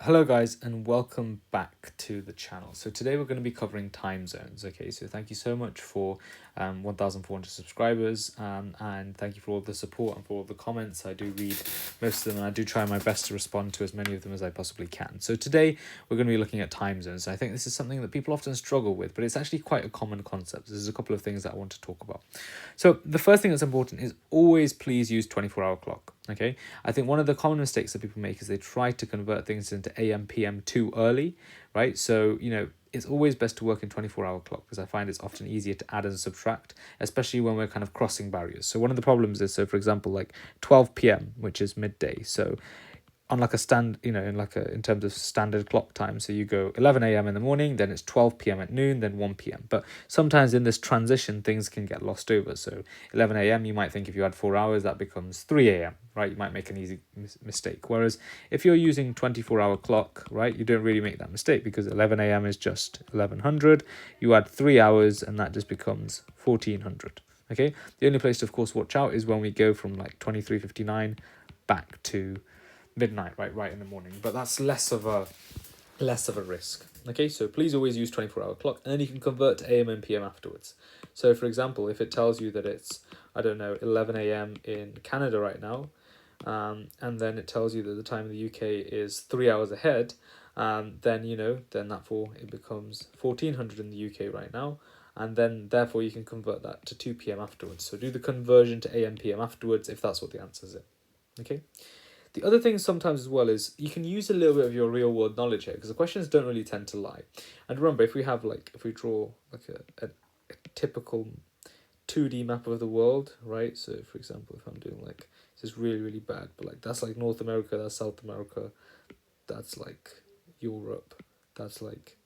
Hello guys and welcome back to the channel. So today we're going to be covering time zones. Okay, so thank you so much for 1,400 subscribers and thank you for all the support and for all the comments. I do read most of them and I do try my best to respond to as many of them as I possibly can. So today we're going to be looking at time zones. I think this is something that people often struggle with, but it's actually quite a common concept. There's a couple of things that I want to talk about. So the first thing that's important is always please use 24-hour clock. Okay, I think one of the common mistakes that people make is they try to convert things into AM, PM too early, right? So, it's always best to work in 24-hour clock because I find it's often easier to add and subtract, especially when we're kind of crossing barriers. So one of the problems is, so for example, like 12 p.m., which is midday. So on like a in terms of standard clock time, so you go 11 a.m. in the morning, then it's 12 p.m. at noon, then 1 p.m. But sometimes in this transition things can get lost over. So 11 a.m. you might think if you had 4 hours that becomes 3 a.m., right? You might make an easy mistake, whereas if you're using 24-hour clock, right, you don't really make that mistake because 11 a.m. is just 1100. You add 3 hours and that just becomes 1400. Okay, the only place to of course watch out is when we go from like 23:59 back to midnight, right in the morning, but that's less of a risk. Okay, so please always use 24-hour clock, and then you can convert to AM and PM afterwards. So for example, if it tells you that it's, I don't know, 11 a.m. in Canada right now, and then it tells you that the time in the UK is 3 hours ahead, then therefore it becomes 1400 in the UK right now, and then therefore you can convert that to 2 p.m. afterwards. So do the conversion to AM PM afterwards if that's what the answer is. Okay. The other thing sometimes as well is you can use a little bit of your real world knowledge here because the questions don't really tend to lie. And remember, if we draw like a typical 2D map of the world, right? So for example, if I'm doing like, this is really, really bad, but like that's like North America, that's South America, that's like Europe, that's like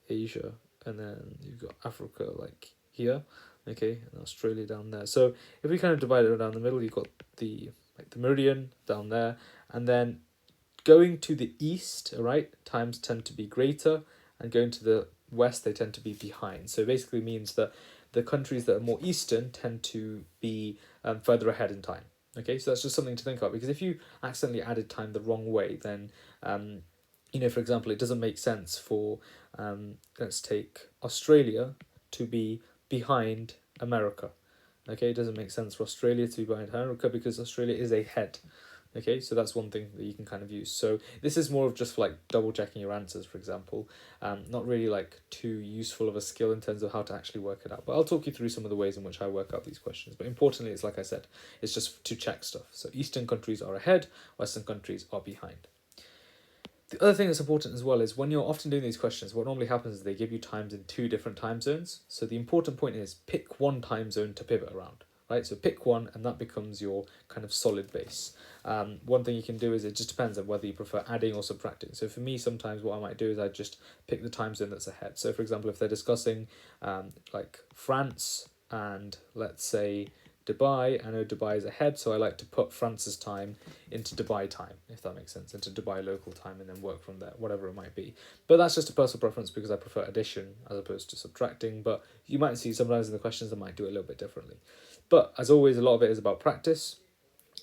Asia, and then you've got Africa like here, okay, and Australia down there. So if we kind of divide it down the middle, you've got the meridian down there, and then going to the east, right, times tend to be greater, and going to the west they tend to be behind. So it basically means that the countries that are more eastern tend to be further ahead in time. Okay, so that's just something to think about, because if you accidentally added time the wrong way, then for example, it doesn't make sense for let's take Australia to be behind America. Okay, it doesn't make sense for Australia to be behind America because Australia is ahead. Okay, so that's one thing that you can kind of use. So this is more of just for like double checking your answers, for example. Not really like too useful of a skill in terms of how to actually work it out. But I'll talk you through some of the ways in which I work out these questions. But importantly, it's like I said, it's just to check stuff. So Eastern countries are ahead, Western countries are behind. The other thing that's important as well is when you're often doing these questions, what normally happens is they give you times in 2 different time zones. So the important point is pick one time zone to pivot around, right? So pick one and that becomes your kind of solid base. One thing you can do is it just depends on whether you prefer adding or subtracting. So for me, sometimes what I might do is I just pick the time zone that's ahead. So for example, if they're discussing like France and let's say Dubai, I know Dubai is ahead, so I like to put France's time into Dubai time, if that makes sense, into Dubai local time, and then work from there, whatever it might be. But that's just a personal preference because I prefer addition as opposed to subtracting, but you might see sometimes in the questions I might do it a little bit differently. But as always, a lot of it is about practice.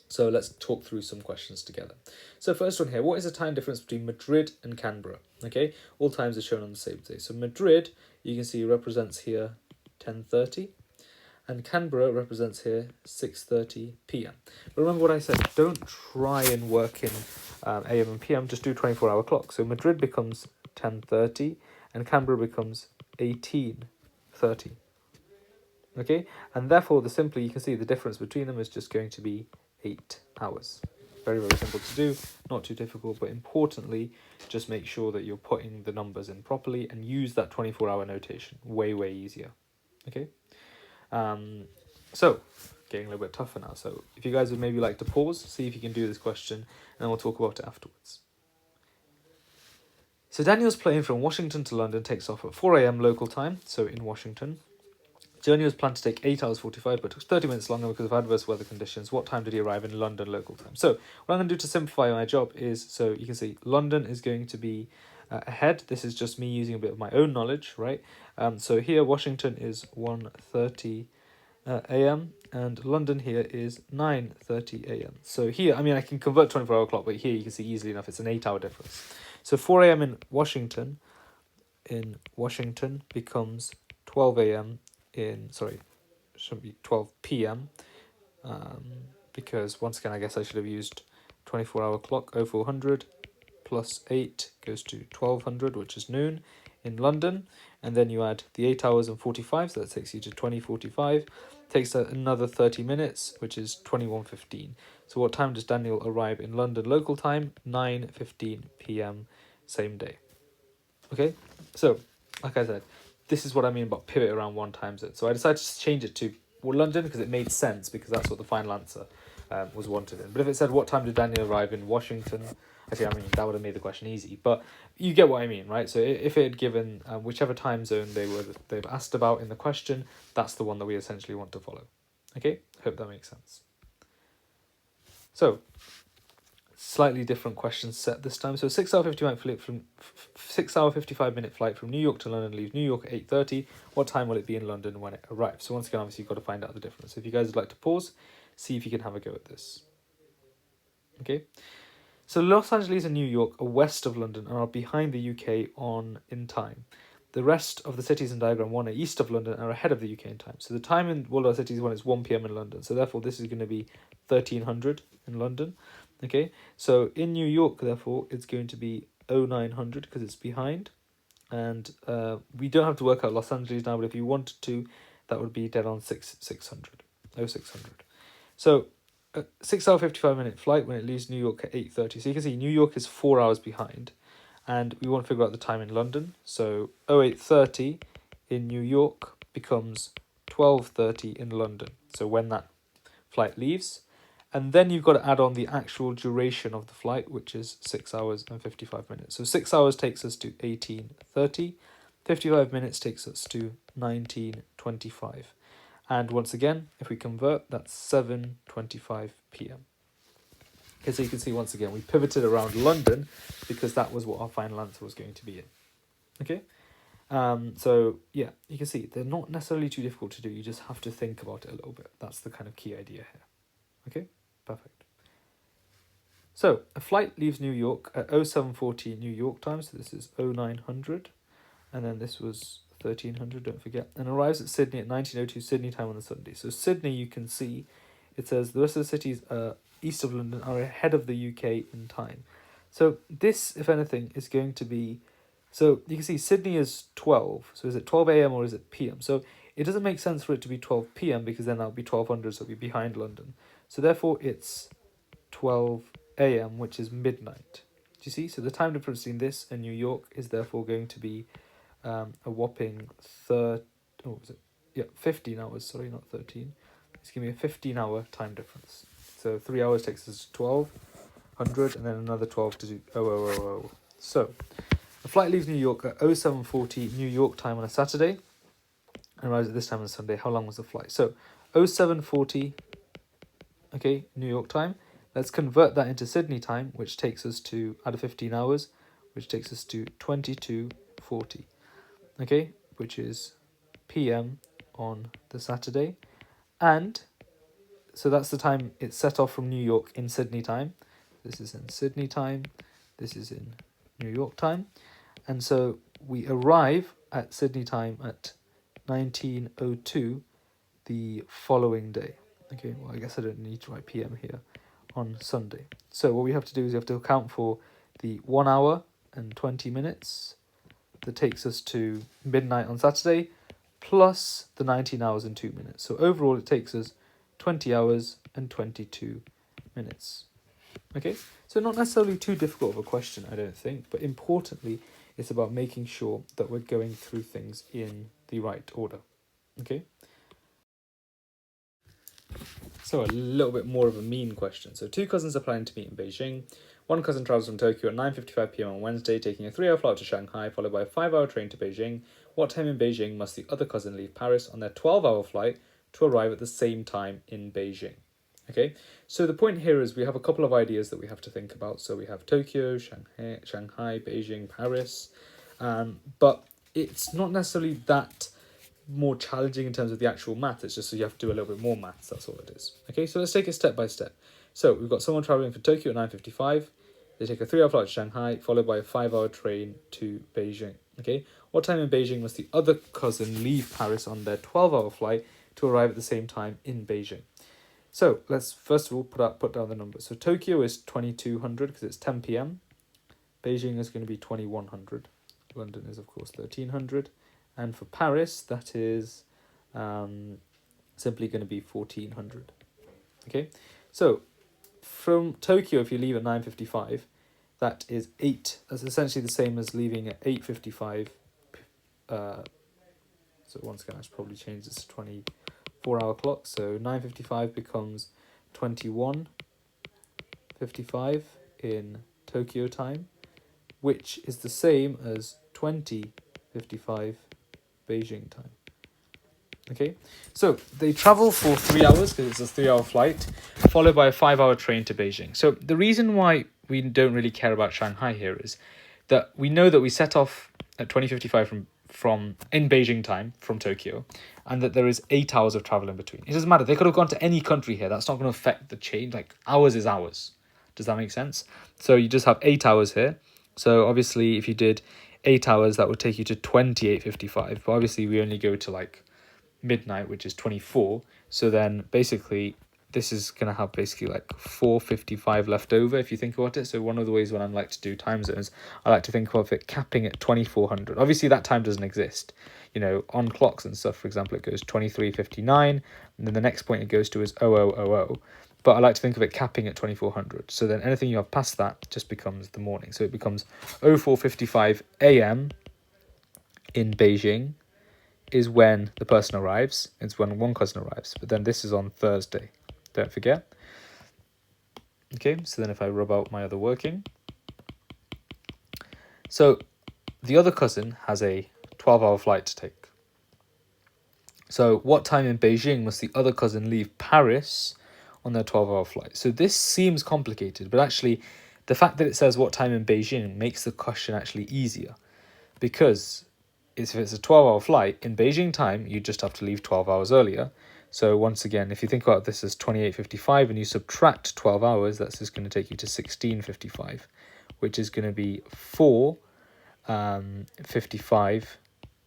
So let's talk through some questions together. So first one here, what is the time difference between Madrid and Canberra? Okay, all times are shown on the same day. So Madrid, you can see represents here 10:30. And Canberra represents here 6:30 p.m. But remember what I said, don't try and work in AM and PM, just do 24-hour clock. So Madrid becomes 10:30 and Canberra becomes 18:30. Okay, and therefore you can see the difference between them is just going to be 8 hours. Very, very simple to do, not too difficult, but importantly, just make sure that you're putting the numbers in properly and use that 24-hour notation. Way, way easier. Okay. So getting a little bit tougher now. So if you guys would maybe like to pause, see if you can do this question, and then we'll talk about it afterwards. So Daniel's plane from Washington to London takes off at 4 a.m. local time, so in Washington. Journey was planned to take 8 hours 45, but took 30 minutes longer because of adverse weather conditions. What time did he arrive in London local time? So what I'm going to do to simplify my job is, so you can see London is going to be ahead. This is just me using a bit of my own knowledge, right? So here Washington is 1:30 a.m. and London here is 9:30 a.m. So here, I mean, I can convert 24-hour clock, but here you can see easily enough it's an 8-hour difference. So 4 a.m. in Washington becomes 12 a.m. Shouldn't be 12 p.m. Because once again, I guess I should have used 24-hour clock. 0400 plus 8 goes to 1200, which is noon in London. And then you add the 8 hours and 45, so that takes you to 2045. Takes another 30 minutes, which is 21:15. So what time does Daniel arrive in London local time? 9:15 p.m. same day. Okay, so like I said, this is what I mean about pivot around one time zone. So I decided to change it to London because it made sense, because that's what the final answer was wanted in. But if it said what time did Daniel arrive in Washington, actually, I mean, that would have made the question easy. But you get what I mean, right? So if it had given whichever time zone they've asked about in the question, that's the one that we essentially want to follow. Okay, hope that makes sense. So slightly different question set this time. So 6 hour 55-minute flight from New York to London leaves New York at 8:30. What time will it be in London when it arrives? So once again, obviously you've got to find out the difference. So if you guys would like to pause, see if you can have a go at this. Okay. So Los Angeles and New York are west of London and are behind the UK in time. The rest of the cities in diagram 1 are east of London and are ahead of the UK in time. So the time in all our cities when it's 1 p.m. in London. So therefore this is going to be 1300 in London. Okay, so in New York, therefore, it's going to be 0900 because it's behind. And we don't have to work out Los Angeles now, but if you wanted to, that would be dead on 600. So 6 hour 55-minute flight when it leaves New York at 8:30. So you can see New York is 4 hours behind. And we want to figure out the time in London. So 08:30 in New York becomes 12:30 in London. So when that flight leaves. And then you've got to add on the actual duration of the flight, which is 6 hours and 55 minutes. So 6 hours takes us to 18:30. 55 minutes takes us to 19:25. And once again, if we convert, that's 7:25 p.m. Okay, so you can see once again, we pivoted around London because that was what our final answer was going to be in. Okay? So yeah, you can see they're not necessarily too difficult to do. You just have to think about it a little bit. That's the kind of key idea here. Okay, perfect. So a flight leaves New York at 0740 New York time. So this is 0900, and then this was 1300. Don't forget, and arrives at Sydney at 1902 Sydney time on the Sunday. So Sydney, you can see, it says the rest of the cities east of London are ahead of the UK in time. So this, if anything, is going to be. So you can see Sydney is 12. So is it 12 a.m. or is it p.m.? So it doesn't make sense for it to be 12 p.m. because then that would be 1200, so it would be behind London. So therefore it's 12 a.m., which is midnight. Do you see? So the time difference between this and New York is therefore going to be a whopping 15 hours. Sorry, not 13. It's going to be a 15-hour time difference. So 3 hours takes us to 1200, and then another 12 to do 0000. So the flight leaves New York at 0740 New York time on a Saturday and arrives at this time on a Sunday. How long was the flight? So 0740, okay, New York time. Let's convert that into Sydney time, which takes us to, out of 15 hours, which takes us to 22:40, okay, which is PM on the Saturday. And so that's the time it's set off from New York in Sydney time. This is in Sydney time. This is in New York time. And so we arrive at Sydney time at 19:02 the following day. Okay, well, I guess I don't need to write PM here, on Sunday. So what we have to do is we have to account for the 1 hour and 20 minutes that takes us to midnight on Saturday, plus the 19 hours and 2 minutes. So overall it takes us 20 hours and 22 minutes. Okay, so not necessarily too difficult of a question, I don't think, but importantly, it's about making sure that we're going through things in the right order. Okay. So a little bit more of a mean question. So 2 cousins are planning to meet in Beijing. One cousin travels from Tokyo at 9:55 p.m. on Wednesday, taking a 3-hour flight to Shanghai, followed by a 5-hour train to Beijing. What time in Beijing must the other cousin leave Paris on their 12-hour flight to arrive at the same time in Beijing? Okay, so the point here is we have a couple of ideas that we have to think about. So we have Tokyo, Shanghai, Beijing, Paris, but it's not necessarily that more challenging in terms of the actual math. It's just so you have to do a little bit more maths. That's all it is. Okay, so let's take it step by step. So we've got someone traveling from Tokyo at 9:55. They take a 3-hour flight to Shanghai, followed by a 5-hour train to Beijing. Okay, what time in Beijing must the other cousin leave Paris on their 12-hour flight to arrive at the same time in Beijing? So let's first of all put down the numbers. So Tokyo is 2200 because it's 10 p.m. Beijing is going to be 2100. London is of course 1300, and for Paris that is simply going to be 1400. Okay, so from Tokyo, if you leave at 9:55, that is 8. That's essentially the same as leaving at 8:55. So once again, I should probably change this to 24-hour clock. So 9:55 becomes 21:55 in Tokyo time, which is the same as 20:55 Beijing time. Okay, so they travel for 3 hours because it's a 3-hour flight, followed by a 5-hour train to Beijing. So the reason why we don't really care about Shanghai here is that we know that we set off at 20:55 from in Beijing time from Tokyo, and that there is 8 hours of travel in between. It doesn't matter. They could have gone to any country here. That's not going to affect the change. Like, hours is hours. Does that make sense? So you just have 8 hours here. So obviously, if you did 8 hours, that would take you to 28:55. But obviously, we only go to like midnight, which is 24. So then basically this is going to have basically like 4:55 left over if you think about it. So one of the ways when I like to do time zones, I like to think of it capping at 2400. Obviously that time doesn't exist, you know, on clocks and stuff. For example, it goes 23:59, and then the next point it goes to is 00:00. But I like to think of it capping at 2400. So then anything you have past that just becomes the morning. So it becomes 04:55 a.m. in Beijing is when the person arrives. It's when one cousin arrives. But then this is on Thursday. Don't forget. Okay, so then if I rub out my other working. So the other cousin has a 12-hour flight to take. So what time in Beijing must the other cousin leave Paris on their 12-hour flight? So this seems complicated, but actually the fact that it says what time in Beijing makes the question actually easier, because if it's a 12-hour flight, in Beijing time, you just have to leave 12 hours earlier. So once again, if you think about this as 28:55 and you subtract 12 hours, that's just going to take you to 16:55, which is going to be 4:55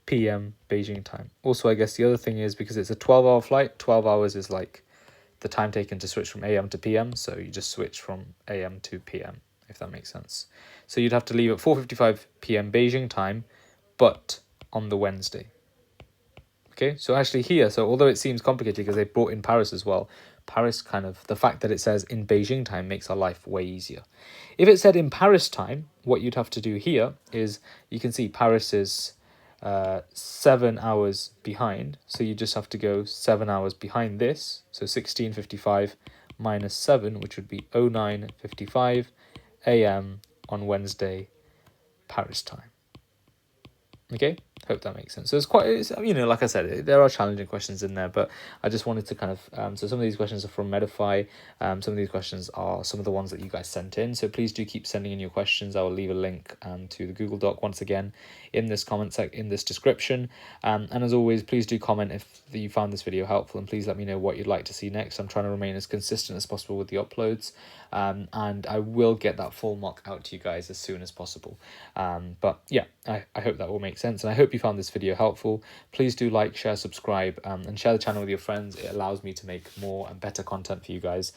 p.m. Beijing time. Also, I guess the other thing is because it's a 12-hour flight, 12 hours is like the time taken to switch from AM to PM. So you just switch from AM to PM, if that makes sense. So you'd have to leave at 4:55 p.m. Beijing time, but on the Wednesday. Okay, so actually here, so although it seems complicated because they brought in Paris as well, Paris kind of, the fact that it says in Beijing time makes our life way easier. If it said in Paris time, what you'd have to do here is, you can see Paris is 7 hours behind, so you just have to go 7 hours behind this, so 16:55 minus 7, which would be 09:55 a.m. on Wednesday, Paris time. Okay, hope that makes sense. So it's you know, like I said, there are challenging questions in there, but I just wanted to kind of, so some of these questions are from Medify, some of these questions are some of the ones that you guys sent in, so please do keep sending in your questions. I will leave a link to the Google Doc once again in this in this description, and as always, please do comment if you found this video helpful, and please let me know what you'd like to see next. I'm trying to remain as consistent as possible with the uploads, and I will get that full mock out to you guys as soon as possible. But yeah, I hope that will make sense, and I hope you found this video helpful. Please do like, share, subscribe, and share the channel with your friends. It allows me to make more and better content for you guys.